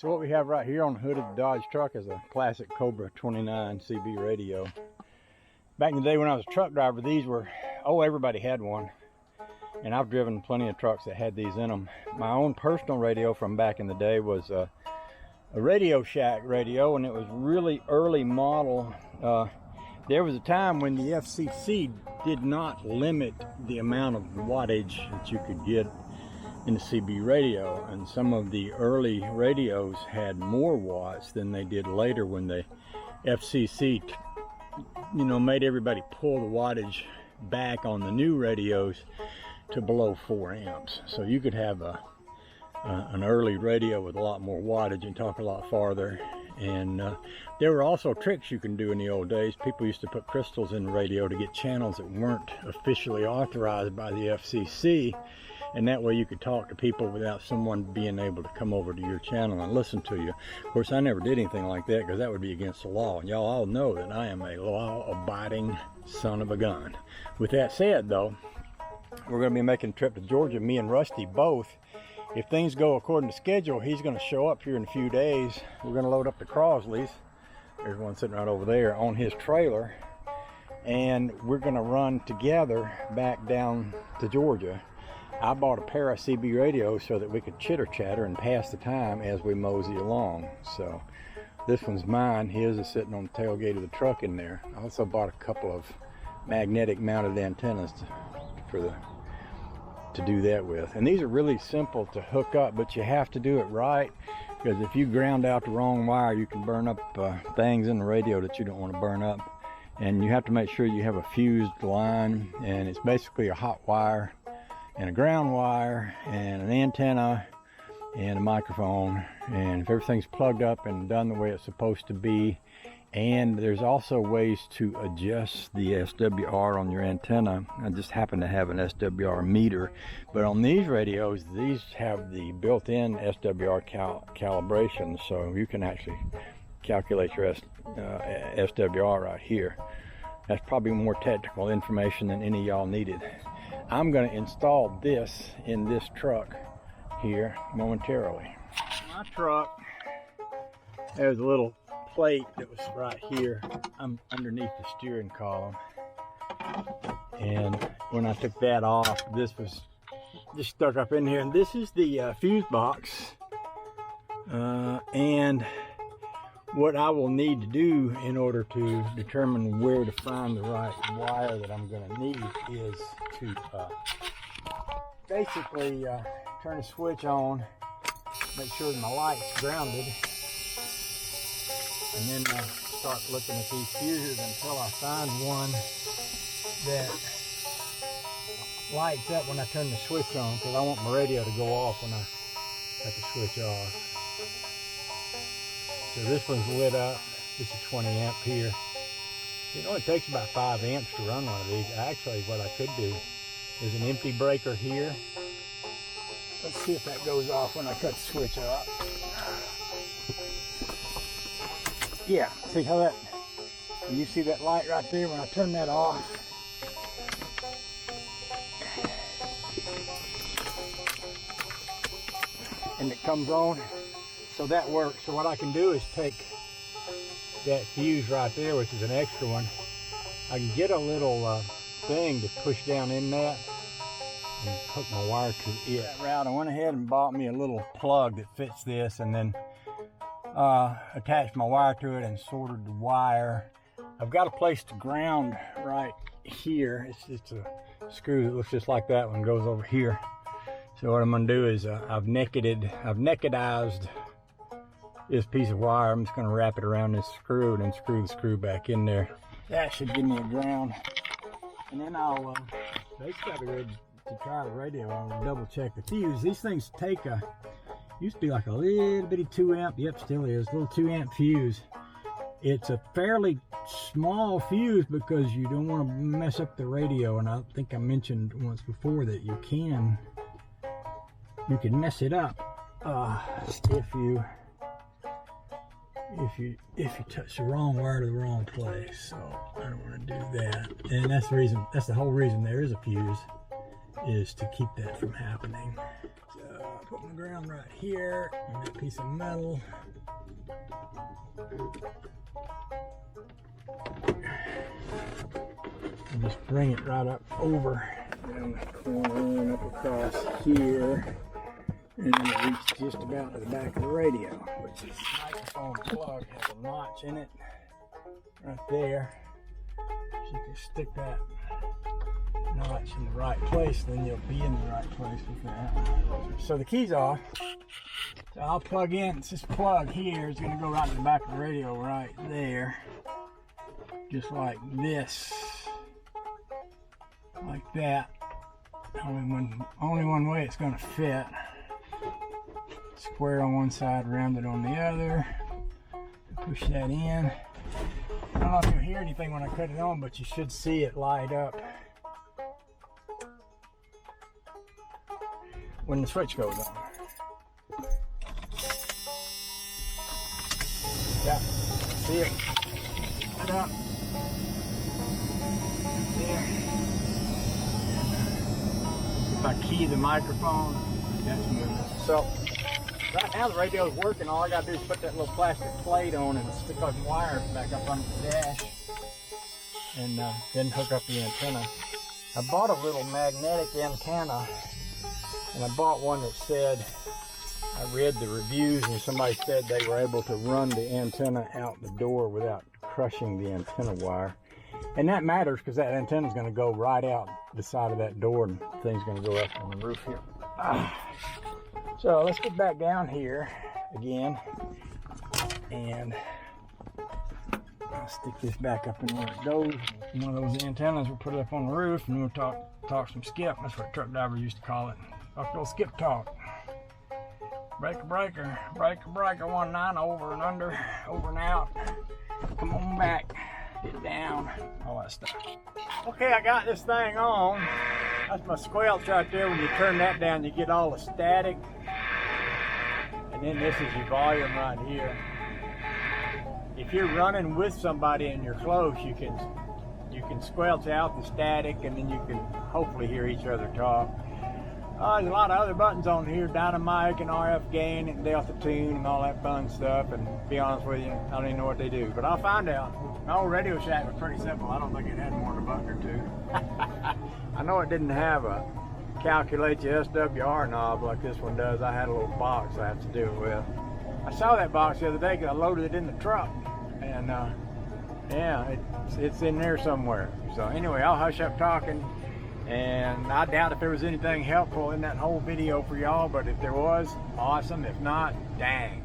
what we have right here on the hood of the Dodge truck is a classic Cobra 29 CB radio. Back in the day when I was a truck driver, these were, everybody had one. And I've driven plenty of trucks that had these in them. My own personal radio from back in the day was a Radio Shack radio, and it was really early model. There was a time when the FCC did not limit the amount of wattage that you could get in the CB radio, and some of the early radios had more watts than they did later when the FCC made everybody pull the wattage back on the new radios to below 4 amps. So you could have an early radio with a lot more wattage and talk a lot farther. And there were also tricks you can do in the old days. People used to put crystals in the radio to get channels that weren't officially authorized by the FCC, and that way you could talk to people without someone being able to come over to your channel and listen to you. Of course, I never did anything like that because that would be against the law, and y'all all know that I am a law-abiding son of a gun. With that said, though, we're going to be making a trip to Georgia, me and Rusty both. If things go according to schedule, he's going to show up here in a few days. We're going to load up the Crosley's. There's one sitting right over there on his trailer. And we're going to run together back down to Georgia. I bought a pair of CB radios so that we could chitter chatter and pass the time as we mosey along. So this one's mine. His is sitting on the tailgate of the truck in there. I also bought a couple of magnetic mounted antennas to do that with. And these are really simple to hook up, but you have to do it right, because if you ground out the wrong wire, you can burn up things in the radio that you don't want to burn up. And you have to make sure you have a fused line, and it's basically a hot wire and a ground wire and an antenna and a microphone. And if everything's plugged up and done the way it's supposed to be, and there's also ways to adjust the SWR on your antenna. I just happen to have an SWR meter, but on these radios, these have the built-in SWR calibration, so you can actually calculate your SWR right here. That's probably more technical information than any of y'all needed. I'm going to install this in this truck here momentarily. My truck, there's a little plate that was right here. I'm underneath the steering column, and when I took that off, this was just stuck up in here. And this is the fuse box, and what I will need to do in order to determine where to find the right wire that I'm going to need is to basically turn the switch on, make sure that my light's grounded, and then start looking at these fuses until I find one that lights up when I turn the switch on, because I want my radio to go off when I cut the switch off. So this one's lit up. This is 20 amp here. It only takes about 5 amps to run one of these. Actually, what I could do is an empty breaker here. Let's see if that goes off when I cut the switch off. Yeah, see how that, and you see that light right there when I turn that off. And it comes on, so that works. So what I can do is take that fuse right there, which is an extra one. I can get a little thing to push down in that and hook my wire to it. That route, I went ahead and bought me a little plug that fits this, and then attached my wire to it and soldered the wire. I've got a place to ground right here. It's just a screw that looks just like that one, goes over here. So what I'm going to do is I've nakedized this piece of wire. I'm just going to wrap it around this screw and then screw the screw back in there. That should give me a ground. And then I'll basically be ready to try the radio. I'll double check the fuse. These things take used to be like a little bitty 2 amp, yep, still is, little 2 amp fuse. It's a fairly small fuse because you don't want to mess up the radio, and I think I mentioned once before that you can mess it up if you touch the wrong wire to the wrong place. So I don't want to do that, and that's the whole reason there is a fuse, is to keep that from happening. So put my ground right here on that piece of metal. And just bring it right up over down the corner and up across here. And then it reaches just about to the back of the radio, which this microphone plug has a notch in it right there. So you can stick that notch in the right place, then you'll be in the right place with that. So the key's off. So I'll plug in. It's this plug here is going to go right to the back of the radio right there. Just like this. Like that. Only one way it's going to fit. Square on one side, rounded on the other. Push that in. I don't know if you'll hear anything when I cut it on, but you should see it light up when the switch goes on. Yeah, see it? Light up. There. If I key the microphone, that's moving. So right now the radio's working. All I gotta do is put that little plastic plate on and stick those wires back up on the dash, and then hook up the antenna. I bought a little magnetic antenna, and I bought one that said, I read the reviews and somebody said they were able to run the antenna out the door without crushing the antenna wire. And that matters because that antenna is going to go right out the side of that door and the thing's going to go up on the roof here. So let's get back down here again, and I'll stick this back up in where it goes. One of those antennas, we'll put it up on the roof, and we'll talk some skip. That's what truck drivers used to call it. Talk a little skip talk. Breaker, breaker, breaker, breaker, 19 over and under, over and out. Come on back, get down, all that stuff. Okay, I got this thing on. That's my squelch right there. When you turn that down, you get all the static. And then this is your volume right here. If you're running with somebody and you're close, you can squelch out the static, and then you can hopefully hear each other talk. There's a lot of other buttons on here, dynamic and RF gain and delta tune and all that fun stuff, and to be honest with you, I don't even know what they do, but I'll find out. My old Radio Shack was pretty simple. I don't think it had more than a button or two. I know it didn't have a calculate your SWR knob like this one does. I had a little box I have to do it with. I saw that box the other day because I loaded it in the truck, and yeah, it's in there somewhere. So anyway, I'll hush up talking. And I doubt if there was anything helpful in that whole video for y'all, but if there was, awesome. If not, dang.